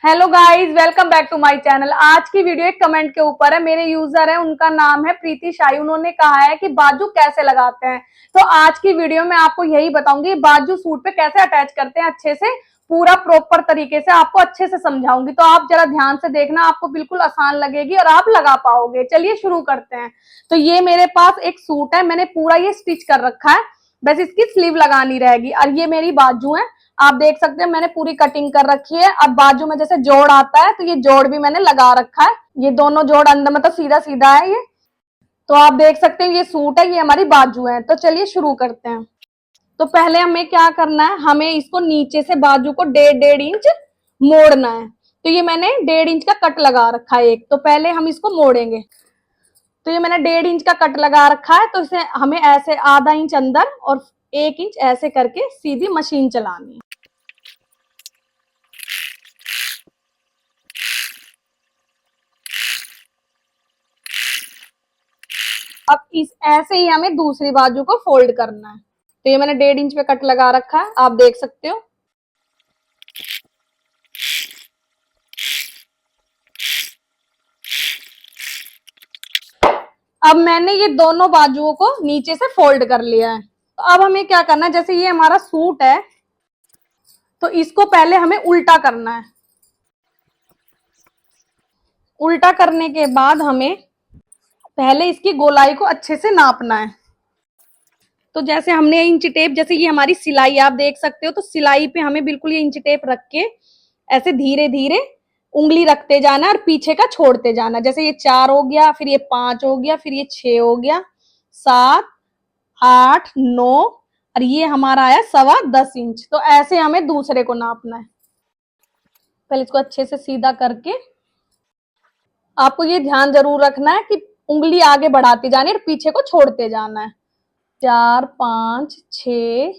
Hello guys, welcome back to my channel. आज की video एक कमेंट के ऊपर है। मेरे यूजर है, उनका नाम है प्रीति शाही। उन्होंने कहा है कि बाजू कैसे लगाते हैं, तो आज की वीडियो में आपको यही बताऊंगी। बाजू सूट पे कैसे अटैच करते हैं, अच्छे से पूरा प्रॉपर तरीके से आपको अच्छे से समझाऊंगी। तो आप जरा ध्यान से देखना, आपको बिल्कुल आसान लगेगी और आप लगा पाओगे। चलिए शुरू करते हैं। तो ये मेरे पास एक सूट है, मैंने पूरा ये स्टिच कर रखा है, बस इसकी स्लीव लगानी रहेगी। और ये मेरी बाजू है, आप देख सकते हैं मैंने पूरी कटिंग कर रखी है। अब बाजू में जैसे जोड़ आता है तो ये जोड़ भी मैंने लगा रखा है। ये दोनों जोड़ अंदर मतलब सीधा सीधा है ये। तो आप देख सकते हैं ये सूट है, ये हमारी बाजू है। तो चलिए शुरू करते हैं। तो पहले हमें क्या करना है, हमें इसको नीचे से बाजू को 1.5 इंच मोड़ना है। तो ये मैंने 1.5 इंच का कट लगा रखा है एक। तो पहले हम इसको मोड़ेंगे। तो ये मैंने 1.5 इंच का कट लगा रखा है, तो इसे हमें ऐसे आधा इंच अंदर और 1 इंच ऐसे करके सीधी मशीन चलानी है। अब इस ऐसे ही हमें दूसरी बाजू को फोल्ड करना है। तो ये मैंने 1.5 इंच पे कट लगा रखा है, आप देख सकते हो। अब मैंने ये दोनों बाजुओं को नीचे से फोल्ड कर लिया है। तो अब हमें क्या करना है, जैसे ये हमारा सूट है तो इसको पहले हमें उल्टा करना है। उल्टा करने के बाद हमें पहले इसकी गोलाई को अच्छे से नापना है। तो जैसे हमने इंच टेप, जैसे ये हमारी सिलाई आप देख सकते हो, तो सिलाई पे हमें बिल्कुल ये इंच टेप रख के ऐसे धीरे धीरे उंगली रखते जाना और पीछे का छोड़ते जाना। जैसे ये 4 हो गया, फिर ये 5 हो गया, फिर ये 6 हो गया, 7, 8, 9 और ये हमारा आया 10.25 इंच। तो ऐसे हमें दूसरे को नापना है। पहले इसको अच्छे से सीधा करके आपको ये ध्यान जरूर रखना है कि उंगली आगे बढ़ाती जानी और पीछे को छोड़ते जाना है। 4, 5, 6,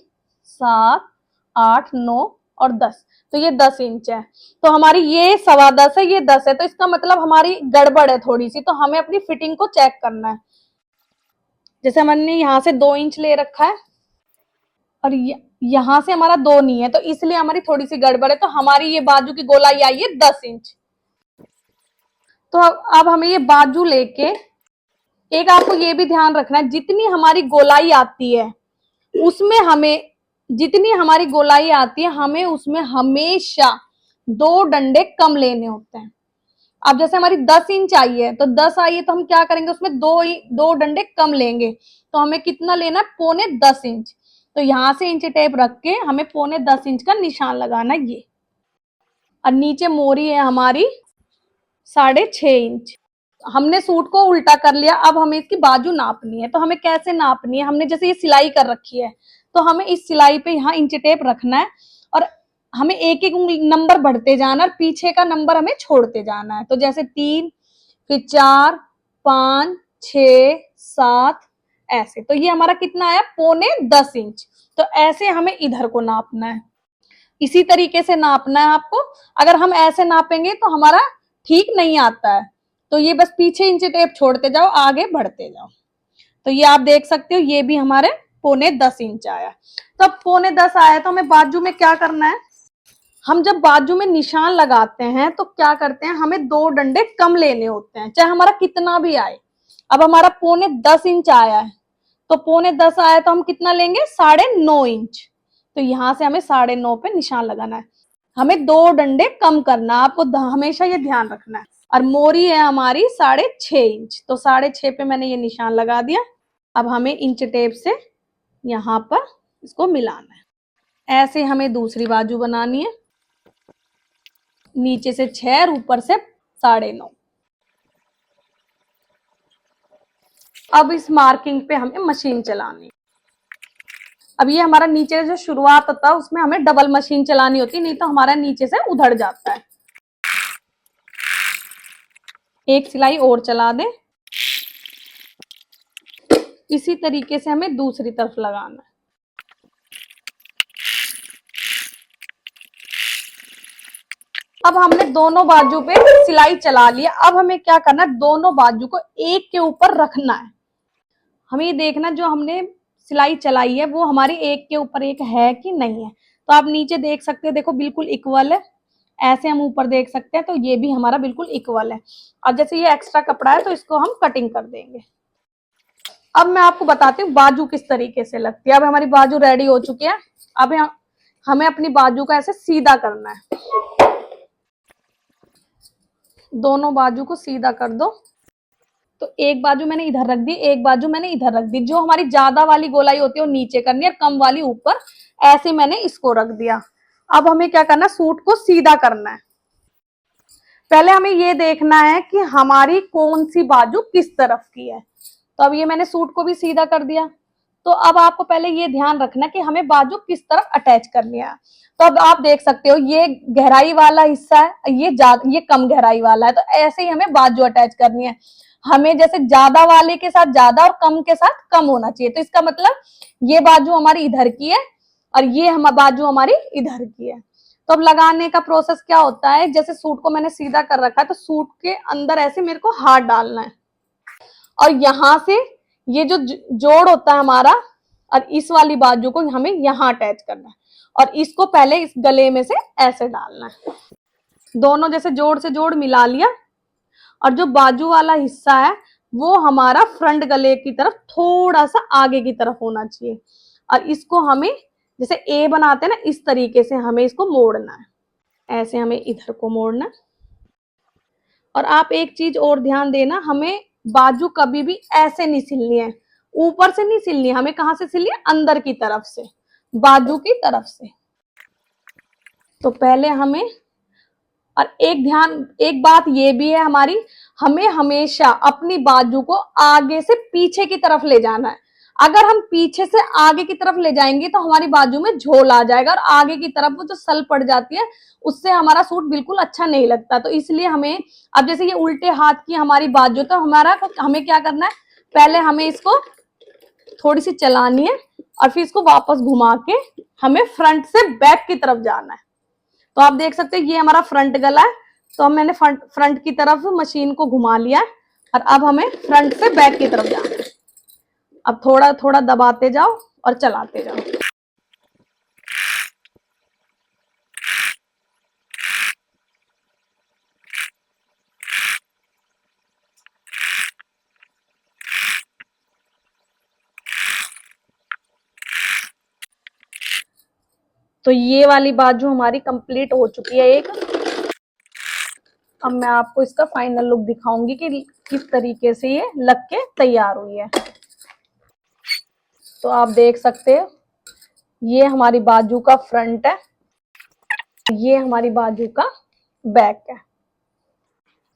7, 8, 9 और 10। तो ये 10 इंच है। तो हमारी ये 10.25 है, ये 10 है। तो इसका मतलब हमारी गड़बड़ है थोड़ी सी, तो हमें अपनी फिटिंग को चेक करना है। जैसे हमने यहाँ से 2 इंच ले रखा है और यहाँ से हमारा 2 नहीं है, तो इसलिए हमारी थोड़ी सी गड़बड़ है। तो हमारी ये बाजू की गोलाई आई है 10 इंच। तो अब हमें ये बाजू लेके एक आपको ये भी ध्यान रखना है, जितनी हमारी गोलाई आती है उसमें हमें जितनी हमारी गोलाई आती है हमें उसमें हमेशा 2 डंडे कम लेने होते हैं। अब जैसे हमारी 10 इंच आई है, तो 10 आई है तो हम क्या करेंगे, उसमें दो डंडे कम लेंगे। तो हमें कितना लेना है, 10.25 इंच। तो यहां से इंच टेप रख के हमें 10.25 इंच का निशान लगाना है ये। और नीचे मोरी है हमारी 6.5 इंच। हमने सूट को उल्टा कर लिया। अब हमें इसकी बाजू नापनी है। तो हमें कैसे नापनी है, हमने जैसे ये सिलाई कर रखी है तो हमें इस सिलाई पे यहाँ इंच टेप रखना है और हमें एक एक नंबर बढ़ते जाना और पीछे का नंबर हमें छोड़ते जाना है। तो जैसे 3, फिर 4, 5, 6, 7 ऐसे। तो ये हमारा कितना आया, 10.25 इंच। तो ऐसे हमें इधर को नापना है, इसी तरीके से नापना है आपको। अगर हम ऐसे नापेंगे तो हमारा ठीक नहीं आता है। तो ये बस पीछे इंच टेप छोड़ते जाओ, आगे बढ़ते जाओ। तो ये आप देख सकते हो, ये भी हमारे 10.25 इंच आया। तो अब 10.25 आया तो हमें बाजू में क्या करना है, हम जब बाजू में निशान लगाते हैं तो क्या करते हैं, हमें 2 डंडे कम लेने होते हैं, चाहे हमारा कितना भी आए। अब हमारा 9.25 इंच आया है, तो 9.25 आया तो हम कितना लेंगे, 9.5 इंच। तो यहां से हमें 9.5 पे निशान लगाना है। हमें 2 डंडे कम करना, आपको हमेशा ये ध्यान रखना है। और मोरी है हमारी 6.5 इंच। तो 6.5 पे मैंने ये निशान लगा दिया। अब हमें इंच टेप से यहाँ पर इसको मिलाना है। ऐसे हमें दूसरी बाजू बनानी है, नीचे से 6 और ऊपर से 9.5। अब इस मार्किंग पे हमें मशीन चलानी है। अब ये हमारा नीचे जो शुरुआत होता है उसमें हमें डबल मशीन चलानी होती है, नहीं तो हमारा नीचे से उधड़ जाता है। एक सिलाई और चला दें, इसी तरीके से हमें दूसरी तरफ लगाना है। अब हमने दोनों बाजू पे सिलाई चला लिया। अब हमें क्या करना है, दोनों बाजू को एक के ऊपर रखना है। हमें ये देखना जो हमने सिलाई चलाई है वो हमारी एक के ऊपर एक है कि नहीं है। तो आप नीचे देख सकते हो, देखो बिल्कुल इक्वल है। ऐसे हम ऊपर देख सकते हैं, तो ये भी हमारा बिल्कुल इक्वल है। अब जैसे ये एक्स्ट्रा कपड़ा है तो इसको हम कटिंग कर देंगे। अब मैं आपको बताती हूँ बाजू किस तरीके से लगती है। अब हमारी बाजू रेडी हो चुकी है। अब हमें अपनी बाजू को ऐसे सीधा करना है, दोनों बाजू को सीधा कर दो। तो एक बाजू मैंने इधर रख दी, एक बाजू मैंने इधर रख दी। जो हमारी ज्यादा वाली गोलाई होती है वो नीचे करनी है और कम वाली ऊपर, ऐसे मैंने इसको रख दिया। अब हमें क्या करना है, सूट को सीधा करना है। पहले हमें ये देखना है कि हमारी कौन सी बाजू किस तरफ की है। तो अब ये मैंने सूट को भी सीधा कर दिया। तो अब आपको पहले ये ध्यान रखना कि हमें बाजू किस तरफ अटैच करनी है। तो अब आप देख सकते हो ये गहराई वाला हिस्सा है, ये कम गहराई वाला है, तो ऐसे ही हमें बाजू अटैच करनी है। हमें जैसे ज्यादा वाले के साथ ज्यादा और कम के साथ कम होना चाहिए। तो इसका मतलब ये बाजू हमारी इधर की है और ये बाजू हमारी इधर की है। तो अब लगाने का प्रोसेस क्या होता है, जैसे सूट को मैंने सीधा कर रखा है तो सूट के अंदर ऐसे मेरे को हाथ डालना है और यहां से ये जो जोड़ होता है हमारा, और इस वाली बाजू को हमें यहां अटैच करना है और इसको पहले इस गले में से ऐसे डालना है। दोनों जैसे जोड़ से जोड़ मिला लिया और जो बाजू वाला हिस्सा है वो हमारा फ्रंट गले की तरफ थोड़ा सा आगे की तरफ होना चाहिए और इसको हमें जैसे ए बनाते हैं ना, इस तरीके से हमें इसको मोड़ना है। ऐसे हमें इधर को मोड़ना है। और आप एक चीज और ध्यान देना, हमें बाजू कभी भी ऐसे नहीं सिलनी है, ऊपर से नहीं सिलनी है, हमें कहां से सिलनी है, अंदर की तरफ से, बाजू की तरफ से। तो पहले हमें, और एक बात ये भी है हमारी, हमें हमेशा अपनी बाजू को आगे से पीछे की तरफ ले जाना है। अगर हम पीछे से आगे की तरफ ले जाएंगे तो हमारी बाजू में झोल आ जाएगा और आगे की तरफ वो जो सल पड़ जाती है उससे हमारा सूट बिल्कुल अच्छा नहीं लगता। तो इसलिए हमें, अब जैसे ये उल्टे हाथ की हमारी बाजू, तो हमें क्या करना है, पहले हमें इसको थोड़ी सी चलानी है और फिर इसको वापस घुमा के हमें फ्रंट से बैक की तरफ जाना है। तो आप देख सकते हैं ये हमारा फ्रंट गला है, तो अब मैंने फ्रंट की तरफ मशीन को घुमा लिया है और अब हमें फ्रंट से बैक की तरफ जाना है। अब थोड़ा थोड़ा दबाते जाओ और चलाते जाओ। तो ये वाली बाजू हमारी कंप्लीट हो चुकी है एक। अब मैं आपको इसका फाइनल लुक दिखाऊंगी कि किस तरीके से ये लग के तैयार हुई है। तो आप देख सकते हो ये हमारी बाजू का फ्रंट है, ये हमारी बाजू का बैक है।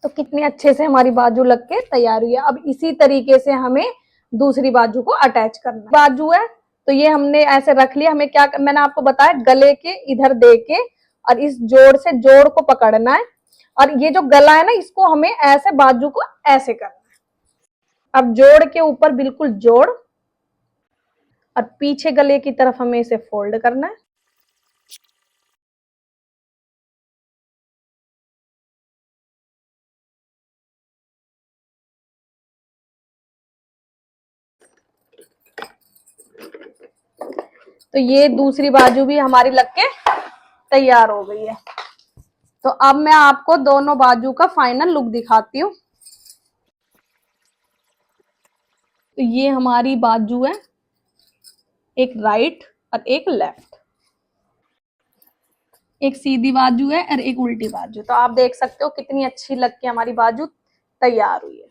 तो कितने अच्छे से हमारी बाजू लग के तैयार हुई है। अब इसी तरीके से हमें दूसरी बाजू को अटैच करना है। बाजू है तो ये हमने ऐसे रख लिया। हमें क्या, मैंने आपको बताया, गले के इधर दे के और इस जोड़ से जोड़ को पकड़ना है और ये जो गला है ना, इसको हमें ऐसे बाजू को ऐसे करना है। अब जोड़ के ऊपर बिल्कुल जोड़ और पीछे गले की तरफ हमें इसे फोल्ड करना है। तो ये दूसरी बाजू भी हमारी लग के तैयार हो गई है। तो अब मैं आपको दोनों बाजू का फाइनल लुक दिखाती हूँ। तो ये हमारी बाजू है, एक राइट और एक लेफ्ट, एक सीधी बाजू है और एक उल्टी बाजू। तो आप देख सकते हो कितनी अच्छी लग के हमारी बाजू तैयार हुई है।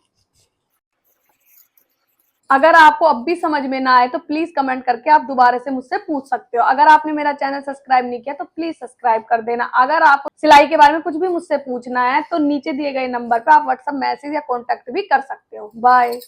अगर आपको अब भी समझ में ना आए तो प्लीज कमेंट करके आप दोबारा से मुझसे पूछ सकते हो। अगर आपने मेरा चैनल सब्सक्राइब नहीं किया तो प्लीज सब्सक्राइब कर देना। अगर आपको सिलाई के बारे में कुछ भी मुझसे पूछना है तो नीचे दिए गए नंबर पर आप व्हाट्सएप मैसेज या कॉन्टेक्ट भी कर सकते हो। बाय।